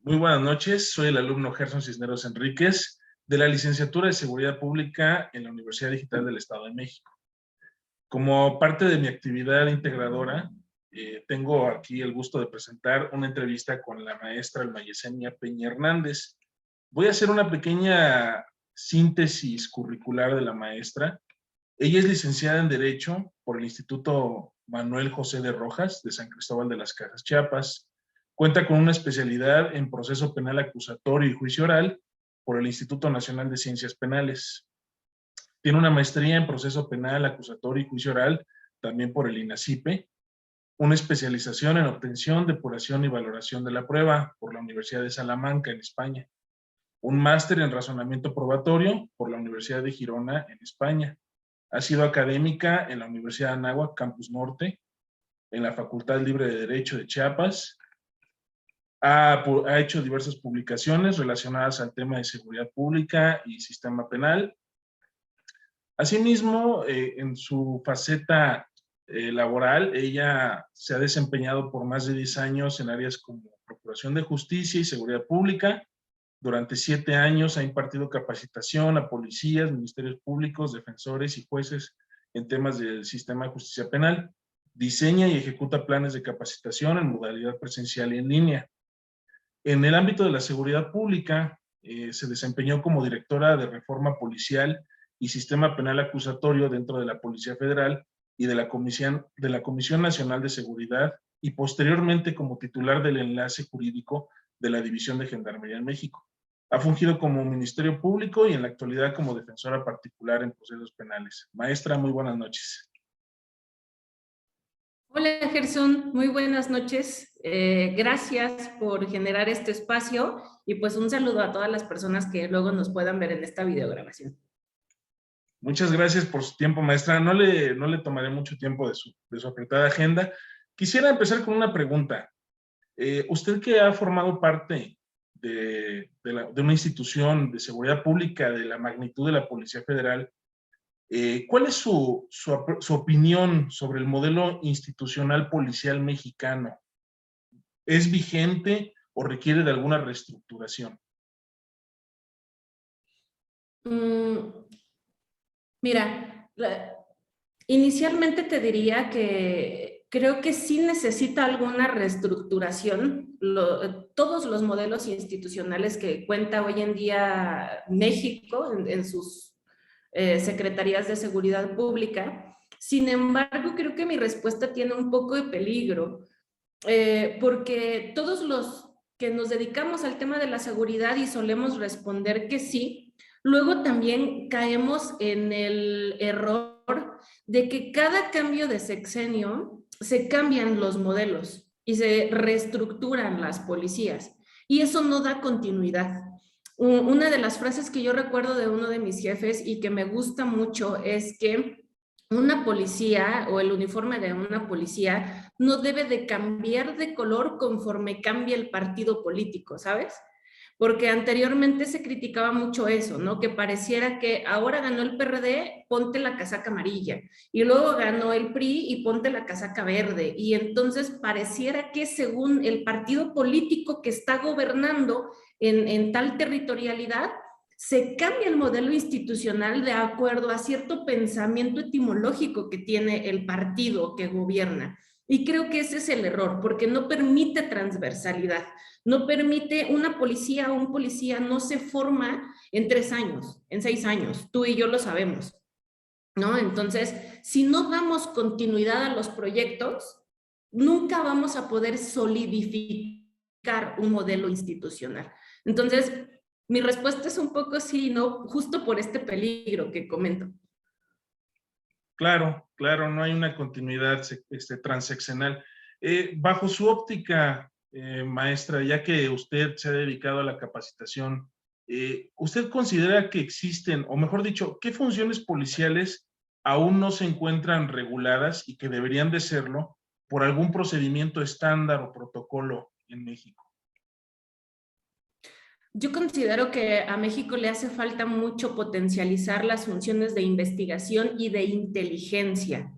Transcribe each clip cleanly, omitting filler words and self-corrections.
Muy buenas noches, soy el alumno Gerson Cisneros Enríquez de la Licenciatura de Seguridad Pública en la Universidad Digital del Estado de México. Como parte de mi actividad integradora, tengo aquí el gusto de presentar una entrevista con la maestra Alma Yesenia Peña Hernández. Voy a hacer una pequeña síntesis curricular de la maestra. Ella es licenciada en Derecho por el Instituto Manuel José de Rojas de San Cristóbal de las Casas, Chiapas. Cuenta con una especialidad en Proceso Penal Acusatorio y Juicio Oral por el Instituto Nacional de Ciencias Penales. Tiene una maestría en Proceso Penal Acusatorio y Juicio Oral, también por el INACIPE. Una especialización en Obtención, Depuración y Valoración de la Prueba por la Universidad de Salamanca, en España. Un máster en Razonamiento Probatorio por la Universidad de Girona, en España. Ha sido académica en la Universidad de Anáhuac, Campus Norte, en la Facultad Libre de Derecho de Chiapas. Ha hecho diversas publicaciones relacionadas al tema de seguridad pública y sistema penal. Asimismo, en su faceta laboral, ella se ha desempeñado por más de 10 años en áreas como Procuración de Justicia y Seguridad Pública. Durante 7 años ha impartido capacitación a policías, ministerios públicos, defensores y jueces en temas del sistema de justicia penal. Diseña y ejecuta planes de capacitación en modalidad presencial y en línea. En el ámbito de la seguridad pública, se desempeñó como directora de Reforma Policial y Sistema Penal Acusatorio dentro de la Policía Federal y de la Comisión Nacional de Seguridad, y posteriormente como titular del enlace jurídico de la División de Gendarmería en México. Ha fungido como Ministerio Público y en la actualidad como defensora particular en procesos penales. Maestra, muy buenas noches. Hola Gerson, muy buenas noches. Gracias por generar este espacio y pues un saludo a todas las personas que luego nos puedan ver en esta videograbación. Muchas gracias por su tiempo, maestra. No le tomaré mucho tiempo de su apretada agenda. Quisiera empezar con una pregunta. Usted que ha formado parte de una institución de seguridad pública de la magnitud de la Policía Federal, ¿cuál es su opinión sobre el modelo institucional policial mexicano? ¿Es vigente o requiere de alguna reestructuración? Mira, inicialmente te diría que creo que sí necesita alguna reestructuración. Todos los modelos institucionales que cuenta hoy en día México en sus secretarías de seguridad pública. Sin embargo, creo que mi respuesta tiene un poco de peligro, porque todos los que nos dedicamos al tema de la seguridad y solemos responder que sí, luego también caemos en el error de que cada cambio de sexenio se cambian los modelos y se reestructuran las policías, y eso no da continuidad. Una de las frases que yo recuerdo de uno de mis jefes y que me gusta mucho es que una policía o el uniforme de una policía no debe de cambiar de color conforme cambie el partido político, ¿sabes? Porque anteriormente se criticaba mucho eso, ¿no? Que pareciera que ahora ganó el PRD, ponte la casaca amarilla, y luego ganó el PRI y ponte la casaca verde, y entonces pareciera que según el partido político que está gobernando en tal territorialidad, se cambia el modelo institucional de acuerdo a cierto pensamiento etimológico que tiene el partido que gobierna. Y creo que ese es el error, porque no permite transversalidad, no permite una policía o un policía no se forma en 3 años, en 6 años, tú y yo lo sabemos, ¿no? Entonces, si no damos continuidad a los proyectos, nunca vamos a poder solidificar un modelo institucional. Entonces, mi respuesta es un poco sí, ¿no? Justo por este peligro que comento. Claro, claro, no hay una continuidad transeccional. Bajo su óptica, maestra, ya que usted se ha dedicado a la capacitación, ¿usted considera que existen, o mejor dicho, qué funciones policiales aún no se encuentran reguladas y que deberían de serlo por algún procedimiento estándar o protocolo en México? Yo considero que a México le hace falta mucho potencializar las funciones de investigación y de inteligencia.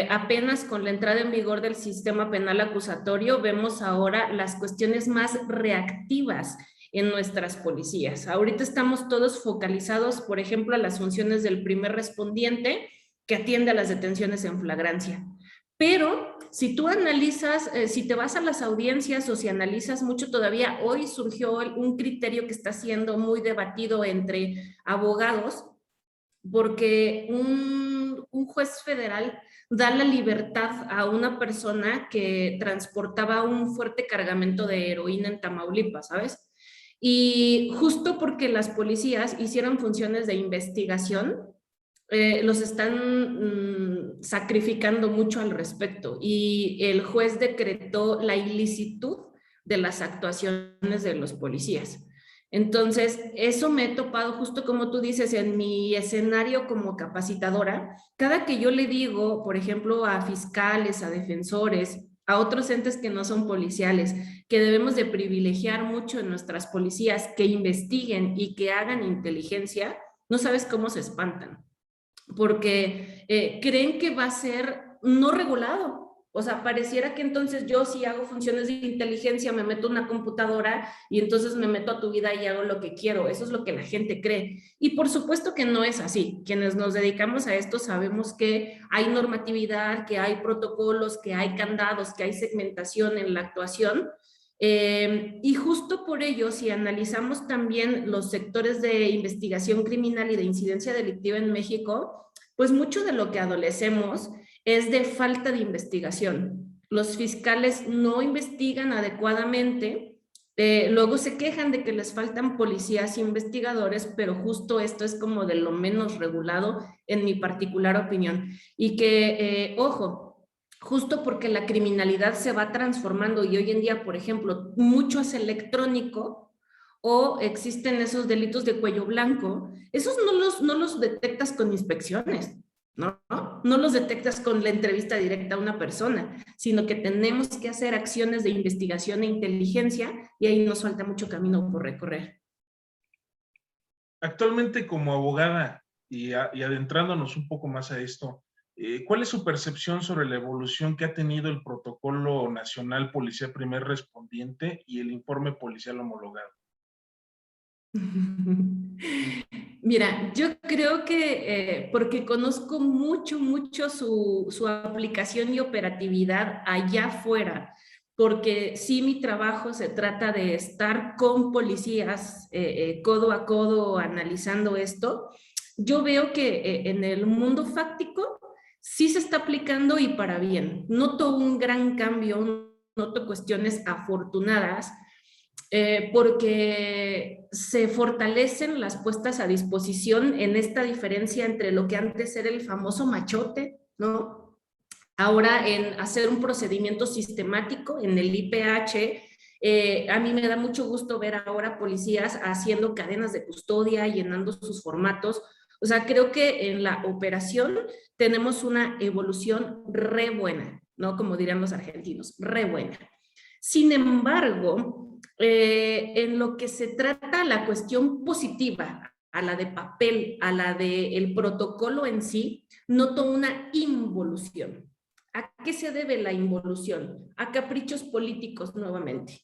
Apenas con la entrada en vigor del sistema penal acusatorio, vemos ahora las cuestiones más reactivas en nuestras policías. Ahorita estamos todos focalizados, por ejemplo, a las funciones del primer respondiente que atiende a las detenciones en flagrancia. Pero si tú analizas, si te vas a las audiencias o si analizas mucho todavía, hoy surgió un criterio que está siendo muy debatido entre abogados, porque un juez federal da la libertad a una persona que transportaba un fuerte cargamento de heroína en Tamaulipas, ¿sabes? Y justo porque las policías hicieron funciones de investigación, los están sacrificando mucho al respecto y el juez decretó la ilicitud de las actuaciones de los policías. Entonces, eso me he topado justo como tú dices en mi escenario como capacitadora. Cada que yo le digo, por ejemplo, a fiscales, a defensores, a otros entes que no son policiales, que debemos de privilegiar mucho en nuestras policías, que investiguen y que hagan inteligencia, no sabes cómo se espantan porque creen que va a ser no regulado. O sea, pareciera que entonces yo si hago funciones de inteligencia me meto en una computadora y entonces me meto a tu vida y hago lo que quiero. Eso es lo que la gente cree. Y por supuesto que no es así. Quienes nos dedicamos a esto sabemos que hay normatividad, que hay protocolos, que hay candados, que hay segmentación en la actuación. Y justo por ello, si analizamos también los sectores de investigación criminal y de incidencia delictiva en México, pues mucho de lo que adolecemos es de falta de investigación. Los fiscales no investigan adecuadamente, luego se quejan de que les faltan policías investigadores, pero justo esto es como de lo menos regulado en mi particular opinión. Y que, ojo, justo porque la criminalidad se va transformando y hoy en día, por ejemplo, mucho es electrónico o existen esos delitos de cuello blanco, esos no los detectas con inspecciones, ¿no? No los detectas con la entrevista directa a una persona, sino que tenemos que hacer acciones de investigación e inteligencia y ahí nos falta mucho camino por recorrer. Actualmente como abogada y adentrándonos un poco más a esto, ¿cuál es su percepción sobre la evolución que ha tenido el Protocolo Nacional Policía Primer Respondiente y el Informe Policial Homologado? Mira, yo creo que porque conozco mucho su aplicación y operatividad allá afuera, porque sí mi trabajo se trata de estar con policías codo a codo analizando esto, yo veo que en el mundo fáctico sí se está aplicando y para bien. Noto un gran cambio, noto cuestiones afortunadas porque se fortalecen las puestas a disposición en esta diferencia entre lo que antes era el famoso machote, ¿no? Ahora en hacer un procedimiento sistemático en el IPH. A mí me da mucho gusto ver ahora policías haciendo cadenas de custodia, llenando sus formatos. O sea, creo que en la operación tenemos una evolución re buena, ¿no? Como dirían los argentinos, re buena. Sin embargo, en lo que se trata la cuestión positiva, a la de papel, a la del protocolo en sí, noto una involución. ¿A qué se debe la involución? A caprichos políticos nuevamente.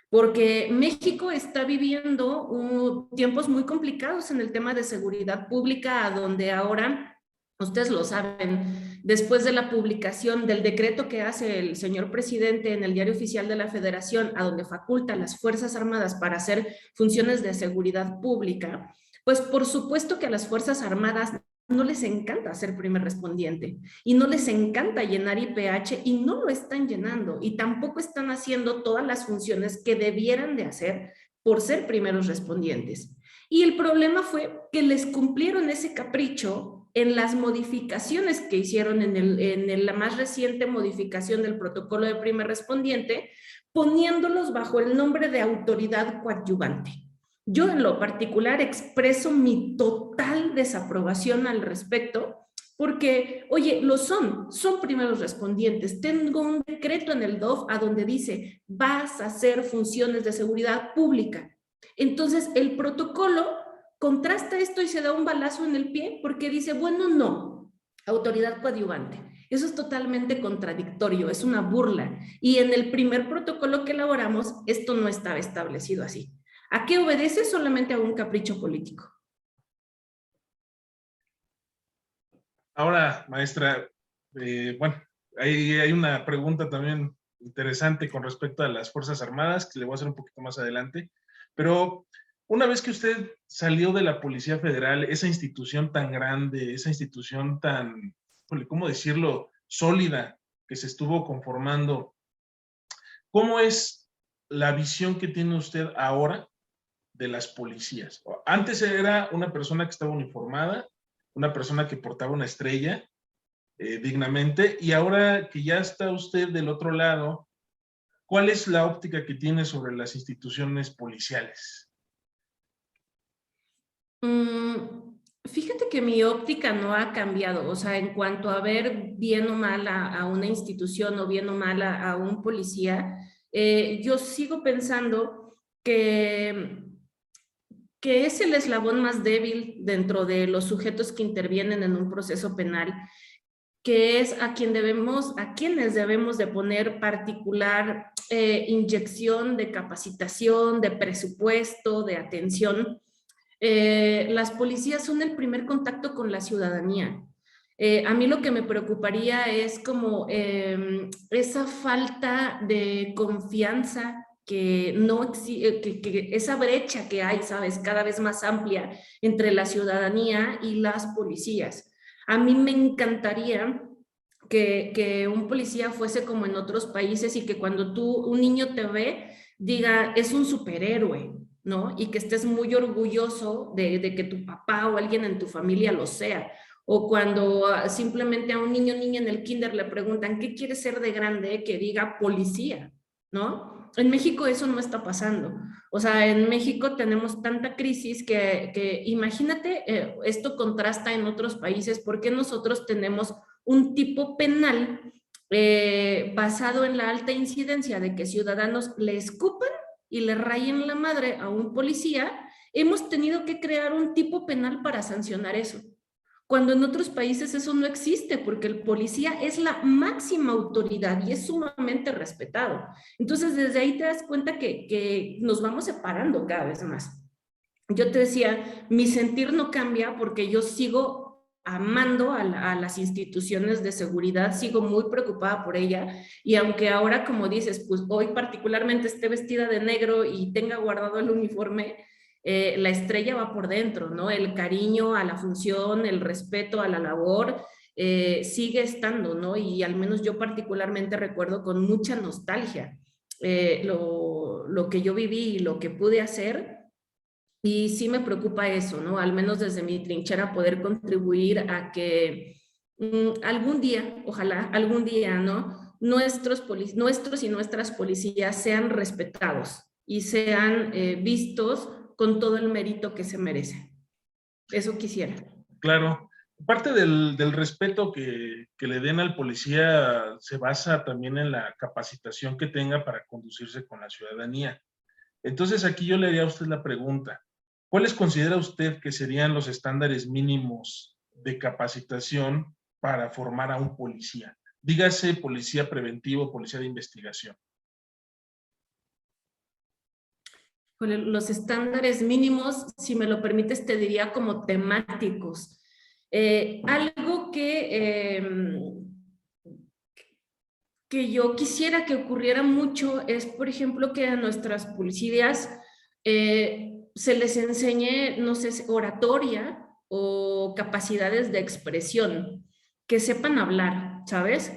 Porque México está viviendo tiempos muy complicados en el tema de seguridad pública, a donde ahora, ustedes lo saben, después de la publicación del decreto que hace el señor presidente en el Diario Oficial de la Federación, a donde faculta a las Fuerzas Armadas para hacer funciones de seguridad pública, pues por supuesto que a las Fuerzas Armadas no les encanta ser primer respondiente y no les encanta llenar IPH y no lo están llenando y tampoco están haciendo todas las funciones que debieran de hacer por ser primeros respondientes. Y el problema fue que les cumplieron ese capricho en las modificaciones que hicieron en la más reciente modificación del protocolo de primer respondiente, poniéndolos bajo el nombre de autoridad coadyuvante. Yo en lo particular expreso mi total desaprobación al respecto porque, oye, son primeros respondientes. Tengo un decreto en el DOF a donde dice, vas a hacer funciones de seguridad pública. Entonces, el protocolo contrasta esto y se da un balazo en el pie porque dice, bueno, no, autoridad coadyuvante. Eso es totalmente contradictorio, es una burla. Y en el primer protocolo que elaboramos, esto no estaba establecido así. ¿A qué obedece? Solamente a un capricho político. Ahora, maestra, bueno, hay una pregunta también interesante con respecto a las Fuerzas Armadas, que le voy a hacer un poquito más adelante, pero una vez que usted salió de la Policía Federal, esa institución tan grande, esa institución tan, ¿cómo decirlo?, sólida que se estuvo conformando, ¿cómo es la visión que tiene usted ahora de las policías? Antes era una persona que estaba uniformada, una persona que portaba una estrella dignamente, y ahora que ya está usted del otro lado, ¿cuál es la óptica que tiene sobre las instituciones policiales? Fíjate que mi óptica no ha cambiado, o sea, en cuanto a ver bien o mal a una institución o bien o mal a un policía, yo sigo pensando que, que es el eslabón más débil dentro de los sujetos que intervienen en un proceso penal, que es a quienes debemos de poner particular inyección de capacitación, de presupuesto, de atención. Las policías son el primer contacto con la ciudadanía. A mí lo que me preocuparía es como esa falta de confianza que no que esa brecha que hay, sabes, cada vez más amplia entre la ciudadanía y las policías. A mí me encantaría que un policía fuese como en otros países y que cuando un niño te ve, diga, es un superhéroe, ¿no? Y que estés muy orgulloso de que tu papá o alguien en tu familia lo sea. O cuando simplemente a un niño o niña en el kinder le preguntan, ¿qué quieres ser de grande? Que diga policía, ¿no? En México eso no está pasando. O sea, en México tenemos tanta crisis que imagínate, esto contrasta en otros países, porque nosotros tenemos un tipo penal basado en la alta incidencia de que ciudadanos le escupan y le rayen la madre a un policía, hemos tenido que crear un tipo penal para sancionar eso. Cuando en otros países eso no existe, porque el policía es la máxima autoridad y es sumamente respetado. Entonces, desde ahí te das cuenta que nos vamos separando cada vez más. Yo te decía, mi sentir no cambia porque yo sigo amando a las instituciones de seguridad, sigo muy preocupada por ella y aunque ahora, como dices, pues hoy particularmente esté vestida de negro y tenga guardado el uniforme, la estrella va por dentro, ¿no? El cariño a la función, el respeto a la labor, sigue estando, ¿no? Y al menos yo particularmente recuerdo con mucha nostalgia lo que yo viví y lo que pude hacer. Y sí me preocupa eso, ¿no? Al menos desde mi trinchera poder contribuir a que algún día, ojalá algún día, ¿no? Nuestros y nuestras policías sean respetados y sean vistos con todo el mérito que se merecen. Eso quisiera. Claro, parte del respeto que le den al policía se basa también en la capacitación que tenga para conducirse con la ciudadanía. Entonces, aquí yo le haría a usted la pregunta, ¿cuáles considera usted que serían los estándares mínimos de capacitación para formar a un policía? Dígase policía preventivo, policía de investigación. Los estándares mínimos, si me lo permites, te diría como temáticos. Algo que yo quisiera que ocurriera mucho es, por ejemplo, que a nuestras policías se les enseñe, no sé, oratoria o capacidades de expresión, que sepan hablar, ¿sabes?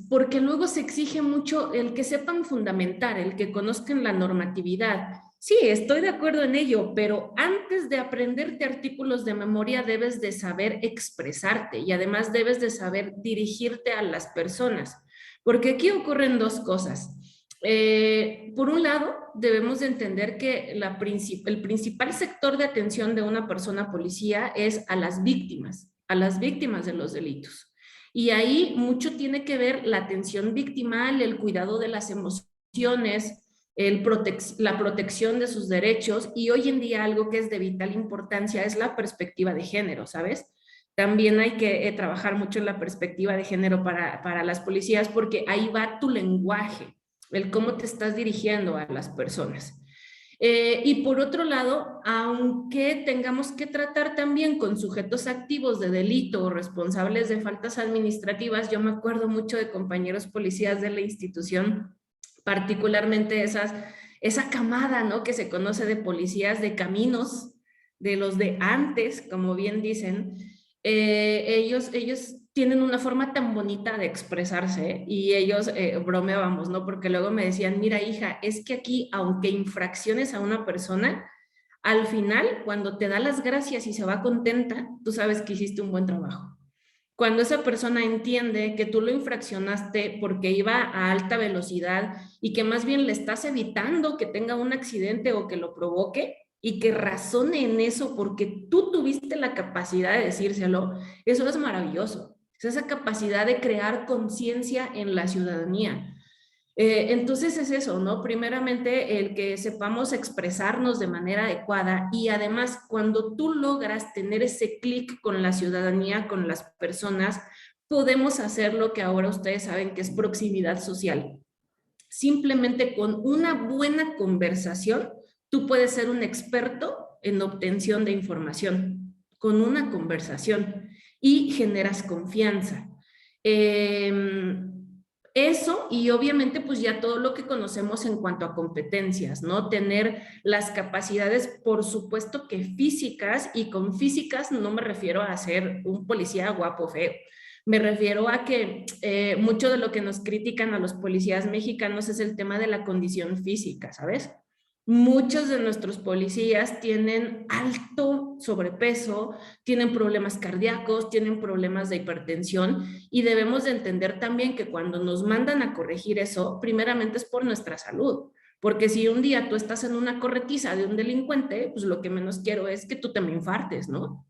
Porque luego se exige mucho el que sepan fundamentar, el que conozcan la normatividad. Sí, estoy de acuerdo en ello, pero antes de aprenderte artículos de memoria debes de saber expresarte y además debes de saber dirigirte a las personas, porque aquí ocurren dos cosas. Por un lado, debemos de entender que el principal sector de atención de una persona policía es a las víctimas de los delitos. Y ahí mucho tiene que ver la atención victimal, el cuidado de las emociones, la protección de sus derechos y hoy en día algo que es de vital importancia es la perspectiva de género, ¿sabes? también hay que trabajar mucho en la perspectiva de género para las policías, porque ahí va tu lenguaje, el cómo te estás dirigiendo a las personas. Y por otro lado, aunque tengamos que tratar también con sujetos activos de delito o responsables de faltas administrativas, yo me acuerdo mucho de compañeros policías de la institución, particularmente esa camada, ¿no?, que se conoce de policías de caminos, de los de antes, como bien dicen. Ellos tienen una forma tan bonita de expresarse, y ellos bromeábamos, ¿no? Porque luego me decían, mira, hija, es que aquí, aunque infracciones a una persona, al final, cuando te da las gracias y se va contenta, tú sabes que hiciste un buen trabajo. Cuando esa persona entiende que tú lo infraccionaste porque iba a alta velocidad y que más bien le estás evitando que tenga un accidente o que lo provoque, y que razone en eso porque tú tuviste la capacidad de decírselo, eso es maravilloso. Es esa capacidad de crear conciencia en la ciudadanía. Entonces es eso, ¿no? Primeramente, el que sepamos expresarnos de manera adecuada, y además cuando tú logras tener ese clic con la ciudadanía, con las personas, podemos hacer lo que ahora ustedes saben que es proximidad social. Simplemente con una buena conversación, tú puedes ser un experto en obtención de información, con una conversación, y generas confianza. Eso, y obviamente pues ya todo lo que conocemos en cuanto a competencias, ¿no? Tener las capacidades, por supuesto que físicas, y con físicas no me refiero a ser un policía guapo, feo. Me refiero a que mucho de lo que nos critican a los policías mexicanos es el tema de la condición física, ¿sabes? Muchos de nuestros policías tienen alto sobrepeso, tienen problemas cardíacos, tienen problemas de hipertensión, y debemos de entender también que cuando nos mandan a corregir eso, primeramente es por nuestra salud. Porque si un día tú estás en una corretiza de un delincuente, pues lo que menos quiero es que tú te me infartes, ¿no?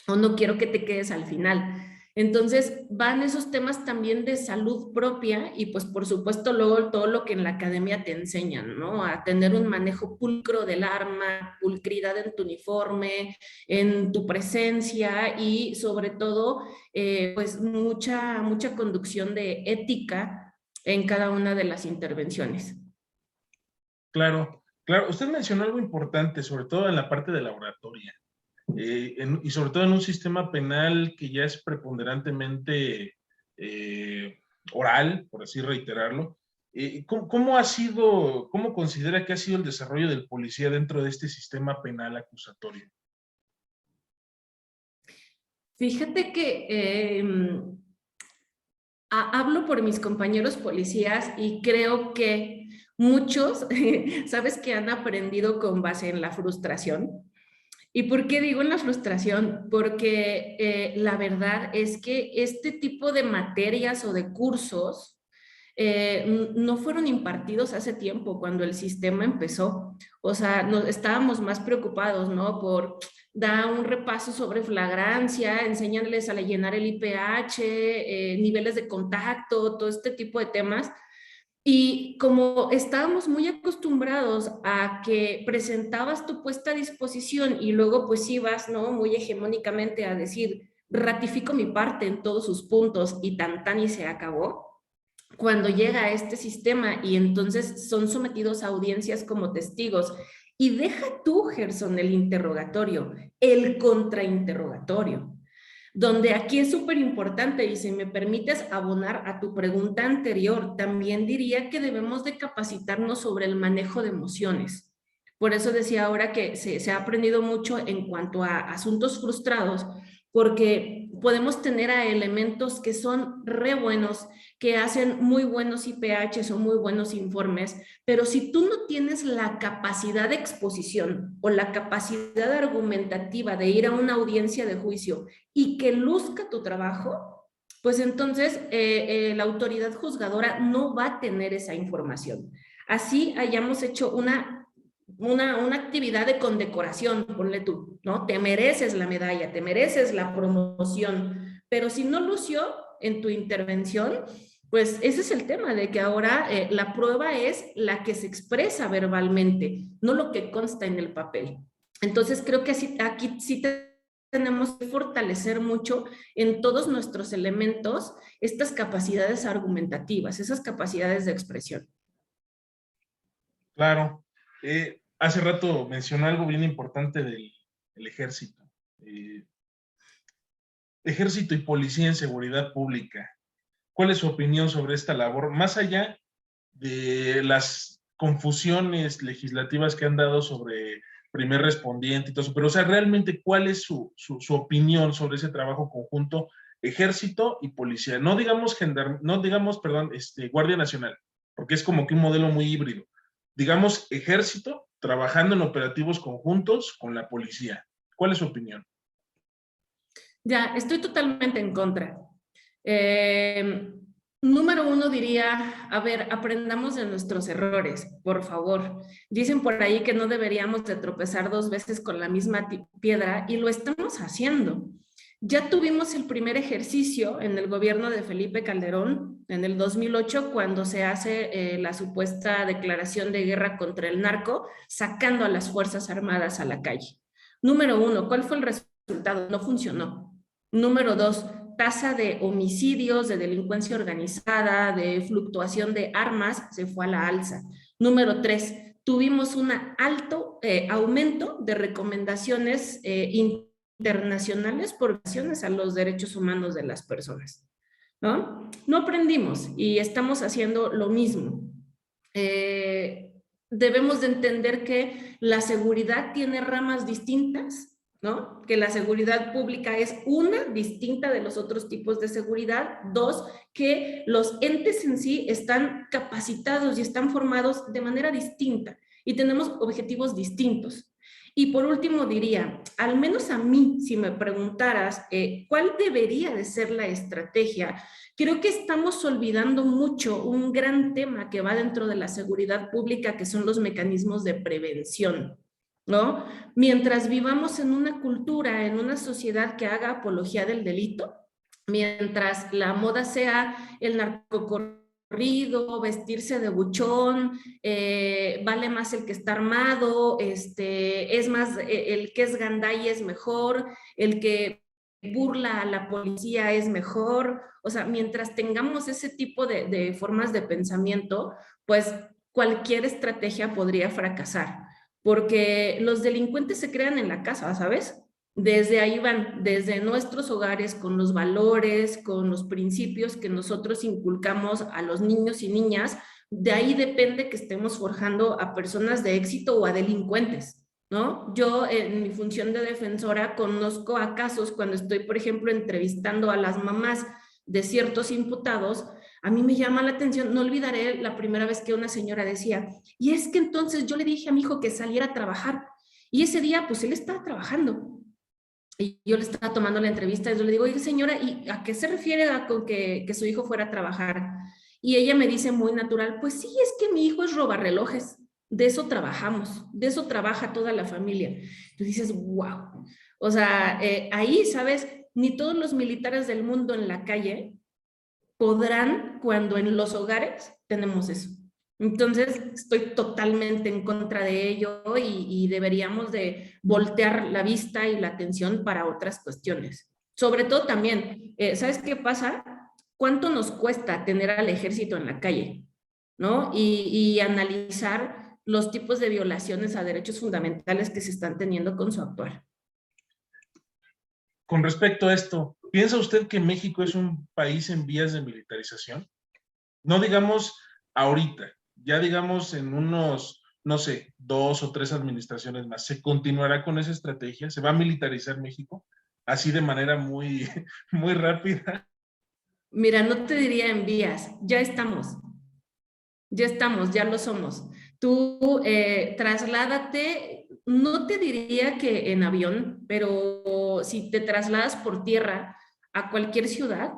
O no quiero que te quedes al final. Entonces van esos temas también de salud propia, y pues por supuesto luego todo lo que en la academia te enseñan, ¿no? A tener un manejo pulcro del arma, pulcridad en tu uniforme, en tu presencia, y sobre todo pues mucha conducción de ética en cada una de las intervenciones. Claro, claro. Usted mencionó algo importante, sobre todo en la parte de la oratoria. Y sobre todo en un sistema penal que ya es preponderantemente oral, por así reiterarlo. ¿Cómo ha sido, cómo considera que ha sido el desarrollo del policía dentro de este sistema penal acusatorio? Fíjate que hablo por mis compañeros policías, y creo que muchos, sabes, que han aprendido con base en la frustración. ¿Y por qué digo en la frustración? Porque la verdad es que este tipo de materias o de cursos no fueron impartidos hace tiempo, cuando el sistema empezó. O sea, estábamos más preocupados, ¿no? Por dar un repaso sobre flagrancia, enseñarles a llenar el IPH, niveles de contacto, todo este tipo de temas. Y como estábamos muy acostumbrados a que presentabas tu puesta a disposición y luego pues ibas, ¿no?, muy hegemónicamente a decir, ratifico mi parte en todos sus puntos y tan y se acabó. Cuando llega a este sistema y entonces son sometidos a audiencias como testigos, y deja tú, Gerson, el interrogatorio, el contrainterrogatorio, donde aquí es súper importante, y si me permites abonar a tu pregunta anterior, también diría que debemos de capacitarnos sobre el manejo de emociones. Por eso decía ahora que se ha aprendido mucho en cuanto a asuntos frustrados, porque podemos tener a elementos que son re buenos, que hacen muy buenos IPHs o muy buenos informes, pero si tú no tienes la capacidad de exposición o la capacidad argumentativa de ir a una audiencia de juicio y que luzca tu trabajo, pues entonces la autoridad juzgadora no va a tener esa información. Así hayamos hecho una actividad de condecoración, ponle tú, ¿no? Te mereces la medalla, te mereces la promoción, pero si no lució en tu intervención, pues ese es el tema, de que ahora la prueba es la que se expresa verbalmente, no lo que consta en el papel. Entonces creo que aquí sí tenemos que fortalecer mucho en todos nuestros elementos estas capacidades argumentativas, esas capacidades de expresión. Claro. Hace rato mencionó algo bien importante del ejército. Ejército y policía en seguridad pública. ¿Cuál es su opinión sobre esta labor? Más allá de las confusiones legislativas que han dado sobre primer respondiente y todo eso, pero o sea, realmente, ¿cuál es su opinión sobre ese trabajo conjunto, ejército y policía? No digamos, perdón, Guardia Nacional, porque es como que un modelo muy híbrido. Digamos, ejército trabajando en operativos conjuntos con la policía. ¿Cuál es su opinión? Ya, estoy totalmente en contra. Número uno diría, a ver, aprendamos de nuestros errores, por favor. Dicen por ahí que no deberíamos de tropezar 2 veces con la misma piedra y lo estamos haciendo. Ya tuvimos el primer ejercicio en el gobierno de Felipe Calderón en el 2008 cuando se hace la supuesta declaración de guerra contra el narco, sacando a las Fuerzas Armadas a la calle. Número uno, ¿cuál fue el resultado? No funcionó. Número dos, tasa de homicidios, de delincuencia organizada, de fluctuación de armas, se fue a la alza. Número tres, tuvimos un alto aumento de recomendaciones internacionales por violaciones a los derechos humanos de las personas. ¿No? No aprendimos y estamos haciendo lo mismo. Debemos de entender que la seguridad tiene ramas distintas, ¿no? Que la seguridad pública es una distinta de los otros tipos de seguridad. Dos, que los entes en sí están capacitados y están formados de manera distinta y tenemos objetivos distintos. Y por último diría, al menos a mí, si me preguntaras cuál debería de ser la estrategia, creo que estamos olvidando mucho un gran tema que va dentro de la seguridad pública, que son los mecanismos de prevención, ¿no? Mientras vivamos en una cultura, en una sociedad que haga apología del delito, mientras la moda sea el narcocorrido, vestirse de buchón, vale más el que está armado, es más, el que es gandaya es mejor, el que burla a la policía es mejor, o sea, mientras tengamos ese tipo de formas de pensamiento, pues cualquier estrategia podría fracasar porque los delincuentes se crean en la casa, ¿sabes? Desde ahí van, desde nuestros hogares, con los valores, con los principios que nosotros inculcamos a los niños y niñas, de ahí depende que estemos forjando a personas de éxito o a delincuentes, ¿no? Yo en mi función de defensora conozco a casos cuando estoy, por ejemplo, entrevistando a las mamás de ciertos imputados. A mí me llama la atención, no olvidaré la primera vez que una señora decía, y es que entonces yo le dije a mi hijo que saliera a trabajar, y ese día pues él estaba trabajando, y yo le estaba tomando la entrevista, y yo le digo, oye señora, ¿y a qué se refiere con que su hijo fuera a trabajar? Y ella me dice muy natural, pues sí, es que mi hijo es robarrelojes, de eso trabajamos, de eso trabaja toda la familia. Tú dices, wow, o sea, ahí, ¿sabes? Ni todos los militares del mundo en la calle podrán cuando en los hogares tenemos eso. Entonces, estoy totalmente en contra de ello y deberíamos de voltear la vista y la atención para otras cuestiones. Sobre todo también, ¿sabes qué pasa? ¿Cuánto nos cuesta tener al ejército en la calle? ¿No? Y analizar los tipos de violaciones a derechos fundamentales que se están teniendo con su actuar. Con respecto a esto, ¿piensa usted que México es un país en vías de militarización? No digamos ahorita, ya digamos en unos, no sé, 2 o 3 administraciones más. ¿Se continuará con esa estrategia? ¿Se va a militarizar México? Así de manera muy, muy rápida. Mira, no te diría en vías, ya estamos, ya lo somos. Tú trasládate, no te diría que en avión, pero si te trasladas por tierra a cualquier ciudad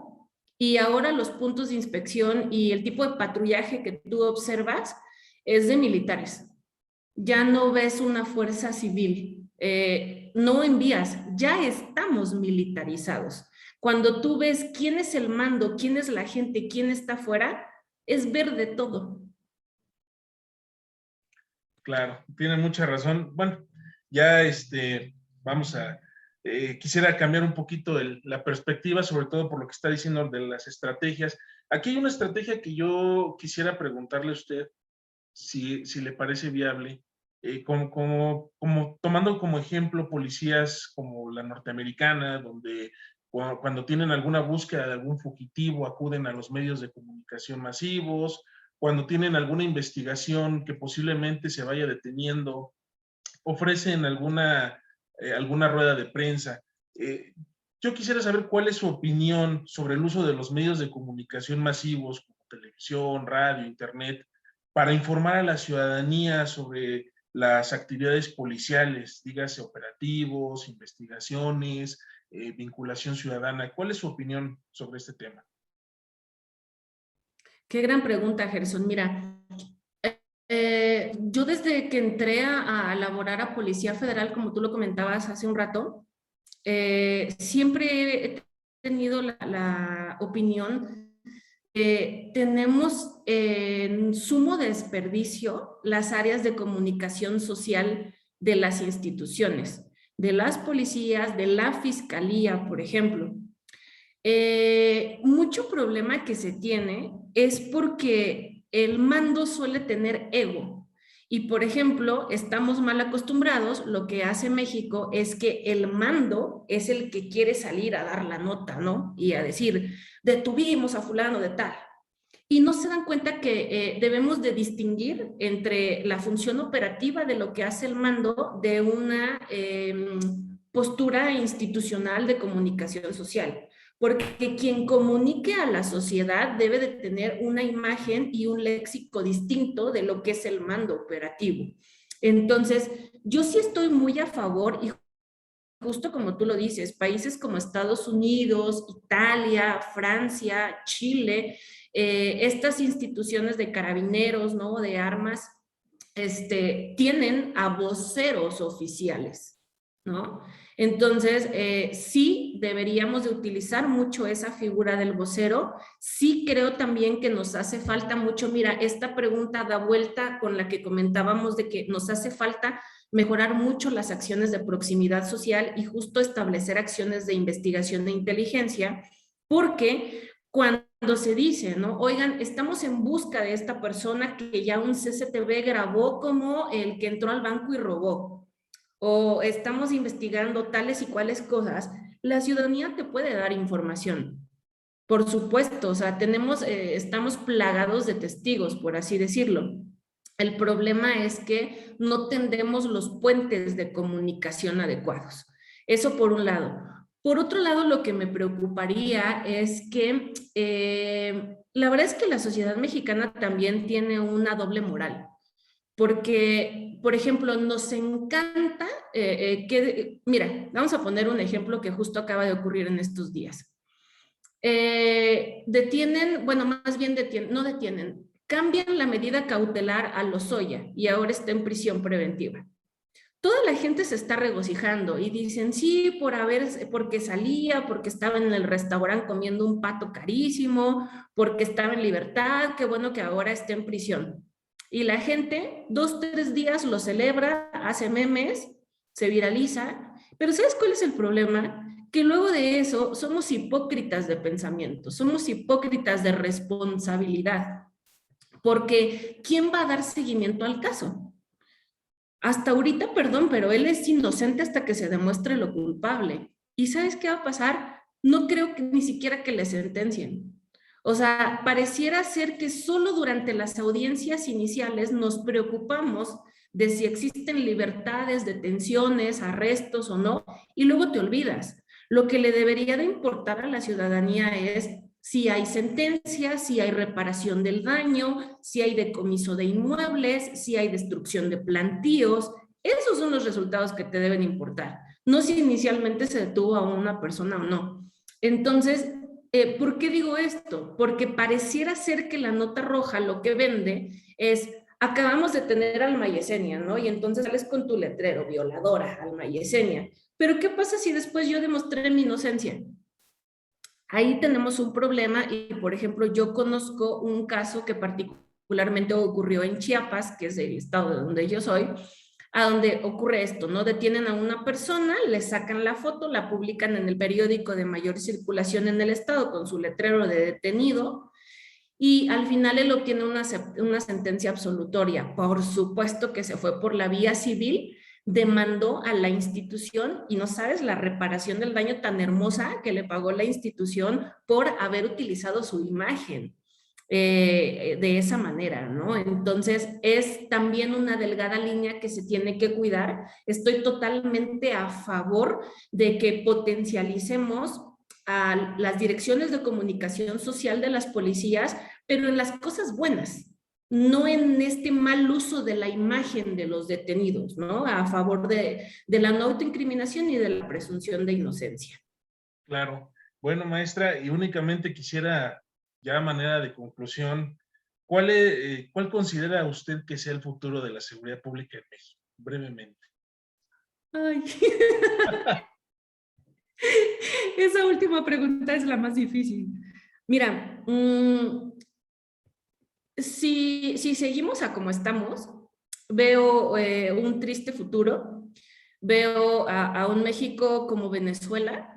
y ahora los puntos de inspección y el tipo de patrullaje que tú observas es de militares. Ya no ves una fuerza civil, no en vías, ya estamos militarizados. Cuando tú ves quién es el mando, quién es la gente, quién está afuera, es ver de todo. Claro, tiene mucha razón. Bueno, ya vamos a quisiera cambiar un poquito la perspectiva, sobre todo por lo que está diciendo de las estrategias. Aquí hay una estrategia que yo quisiera preguntarle a usted, si le parece viable, tomando como ejemplo policías como la norteamericana, donde cuando tienen alguna búsqueda de algún fugitivo acuden a los medios de comunicación masivos, cuando tienen alguna investigación que posiblemente se vaya deteniendo, ofrecen alguna rueda de prensa. Eh, yo quisiera saber cuál es su opinión sobre el uso de los medios de comunicación masivos, como televisión, radio, internet, para informar a la ciudadanía sobre las actividades policiales, dígase operativos, investigaciones, vinculación ciudadana. ¿Cuál es su opinión sobre este tema? Qué gran pregunta, Gerson. Mira, yo desde que entré a laborar a Policía Federal, como tú lo comentabas hace un rato, siempre he tenido la opinión que tenemos en sumo desperdicio las áreas de comunicación social de las instituciones, de las policías, de la fiscalía, por ejemplo. Mucho problema que se tiene es porque el mando suele tener ego. Y, por ejemplo, estamos mal acostumbrados, lo que hace México es que el mando es el que quiere salir a dar la nota, ¿no? Y a decir, detuvimos a fulano de tal. Y no se dan cuenta que debemos de distinguir entre la función operativa de lo que hace el mando de una postura institucional de comunicación social. Porque quien comunique a la sociedad debe de tener una imagen y un léxico distinto de lo que es el mando operativo. Entonces, yo sí estoy muy a favor y justo como tú lo dices, países como Estados Unidos, Italia, Francia, Chile, estas instituciones de carabineros, ¿no? De armas, tienen a voceros oficiales, ¿no? Entonces, sí deberíamos de utilizar mucho esa figura del vocero. Sí creo también que nos hace falta mucho, mira, esta pregunta da vuelta con la que comentábamos de que nos hace falta mejorar mucho las acciones de proximidad social y justo establecer acciones de investigación de inteligencia, porque cuando se dice, ¿no? Oigan, estamos en busca de esta persona que ya un CCTV grabó como el que entró al banco y robó, o estamos investigando tales y cuales cosas, la ciudadanía te puede dar información. Por supuesto, o sea, estamos plagados de testigos, por así decirlo. El problema es que no tendemos los puentes de comunicación adecuados. Eso por un lado. Por otro lado, lo que me preocuparía es que la verdad es que la sociedad mexicana también tiene una doble moral. Porque, por ejemplo, nos encanta mira, vamos a poner un ejemplo que justo acaba de ocurrir en estos días. Detienen, bueno, más bien no detienen, cambian la medida cautelar a Lozoya y ahora está en prisión preventiva. Toda la gente se está regocijando y dicen, sí, porque salía, porque estaba en el restaurante comiendo un pato carísimo, porque estaba en libertad, qué bueno que ahora esté en prisión. Y la gente, 2, 3 días lo celebra, hace memes, se viraliza, pero ¿sabes cuál es el problema? Que luego de eso somos hipócritas de pensamiento, somos hipócritas de responsabilidad, porque ¿quién va a dar seguimiento al caso? Hasta ahorita, perdón, pero él es inocente hasta que se demuestre lo culpable. ¿Y sabes qué va a pasar? No creo que ni siquiera que le sentencien. O sea, pareciera ser que solo durante las audiencias iniciales nos preocupamos de si existen libertades, detenciones, arrestos o no, y luego te olvidas. Lo que le debería de importar a la ciudadanía es si hay sentencia, si hay reparación del daño, si hay decomiso de inmuebles, si hay destrucción de plantíos. Esos son los resultados que te deben importar, no si inicialmente se detuvo a una persona o no. Entonces, ¿por qué digo esto? Porque pareciera ser que la nota roja lo que vende es, acabamos de tener a Alma Yesenia, ¿no? Y entonces sales con tu letrero, violadora, Alma Yesenia. Pero ¿qué pasa si después yo demostré mi inocencia? Ahí tenemos un problema y, por ejemplo, yo conozco un caso que particularmente ocurrió en Chiapas, que es el estado de donde yo soy, a donde ocurre esto, ¿no? Detienen a una persona, le sacan la foto, la publican en el periódico de mayor circulación en el estado con su letrero de detenido, y al final él obtiene una sentencia absolutoria. Por supuesto que se fue por la vía civil, demandó a la institución y no sabes la reparación del daño tan hermosa que le pagó la institución por haber utilizado su imagen de esa manera, ¿no? Entonces es también una delgada línea que se tiene que cuidar. Estoy totalmente a favor de que potencialicemos a las direcciones de comunicación social de las policías, pero en las cosas buenas, no en este mal uso de la imagen de los detenidos, ¿no? A favor de la no autoincriminación y de la presunción de inocencia. Claro. Bueno, maestra, y únicamente quisiera, ya a manera de conclusión, ¿cuál considera usted que sea el futuro de la seguridad pública en México? Brevemente. Ay. Esa última pregunta es la más difícil. Mira, si seguimos a como estamos, veo un triste futuro, veo a un México como Venezuela,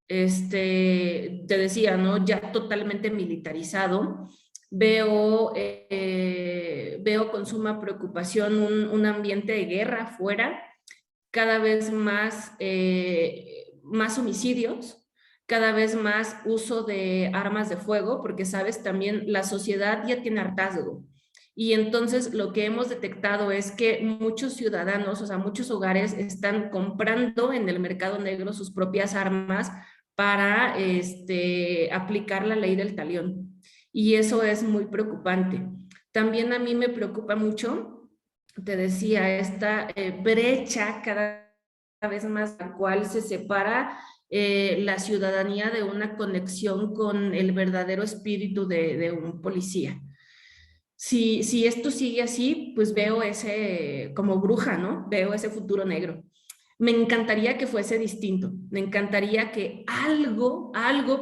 te decía, ¿no? Ya totalmente militarizado. Veo con suma preocupación un ambiente de guerra afuera, cada vez más homicidios, cada vez más uso de armas de fuego, porque sabes, también la sociedad ya tiene hartazgo. Y entonces lo que hemos detectado es que muchos ciudadanos, o sea, muchos hogares están comprando en el mercado negro sus propias armas para aplicar la ley del talión. Y eso es muy preocupante. También a mí me preocupa mucho, te decía, esta brecha cada vez más, la cual se separa la ciudadanía de una conexión con el verdadero espíritu de un policía. Si esto sigue así, pues veo ese, como bruja, ¿no? Veo ese futuro negro. Me encantaría que fuese distinto, me encantaría que algo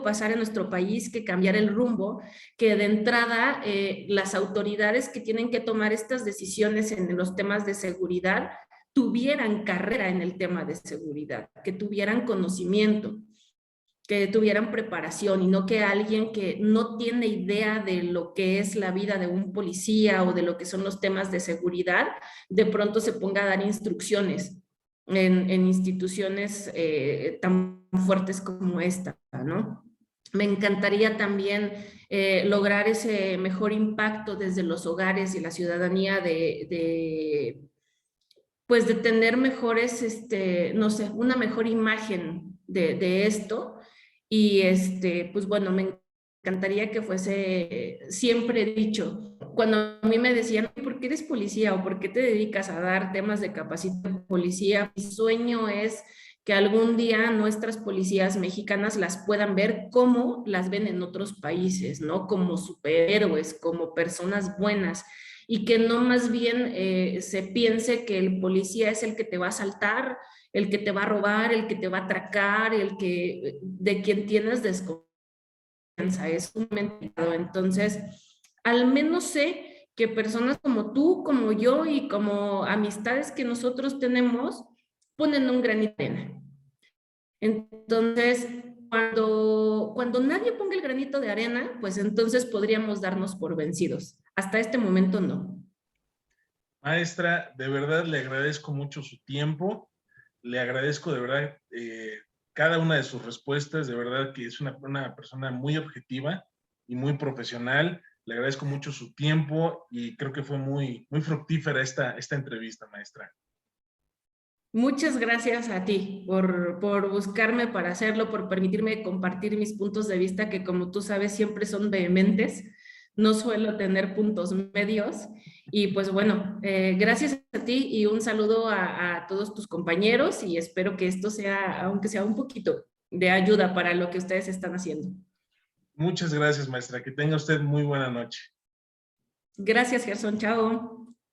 pasara en nuestro país, que cambiara el rumbo, que de entrada las autoridades que tienen que tomar estas decisiones en los temas de seguridad tuvieran carrera en el tema de seguridad, que tuvieran conocimiento, que tuvieran preparación, y no que alguien que no tiene idea de lo que es la vida de un policía o de lo que son los temas de seguridad, de pronto se ponga a dar instrucciones en instituciones tan fuertes como esta, ¿no? Me encantaría también lograr ese mejor impacto desde los hogares y la ciudadanía pues de tener mejores, no sé, una mejor imagen de esto. Y pues bueno, me encantaría que fuese, siempre he dicho, cuando a mí me decían, ¿por qué eres policía o por qué te dedicas a dar temas de capacitación de policía? Mi sueño es que algún día nuestras policías mexicanas las puedan ver como las ven en otros países, ¿no? Como superhéroes, como personas buenas, y que no más bien se piense que el policía es el que te va a asaltar, el que te va a robar, el que te va a atracar, de quien tienes desconfianza, es un mentado. Entonces, al menos sé que personas como tú, como yo y como amistades que nosotros tenemos, ponen un granito de arena. Entonces, cuando nadie ponga el granito de arena, pues entonces podríamos darnos por vencidos. Hasta este momento no. Maestra, de verdad le agradezco mucho su tiempo, le agradezco de verdad cada una de sus respuestas, de verdad que es una persona muy objetiva y muy profesional. Le agradezco mucho su tiempo y creo que fue muy fructífera esta entrevista, maestra. Muchas gracias a ti por buscarme para hacerlo, por permitirme compartir mis puntos de vista, que como tú sabes siempre son vehementes. No suelo tener puntos medios. Y pues bueno, gracias a ti y un saludo a todos tus compañeros, y espero que esto sea, aunque sea un poquito de ayuda para lo que ustedes están haciendo. Muchas gracias, maestra. Que tenga usted muy buena noche. Gracias, Gerson. Chao.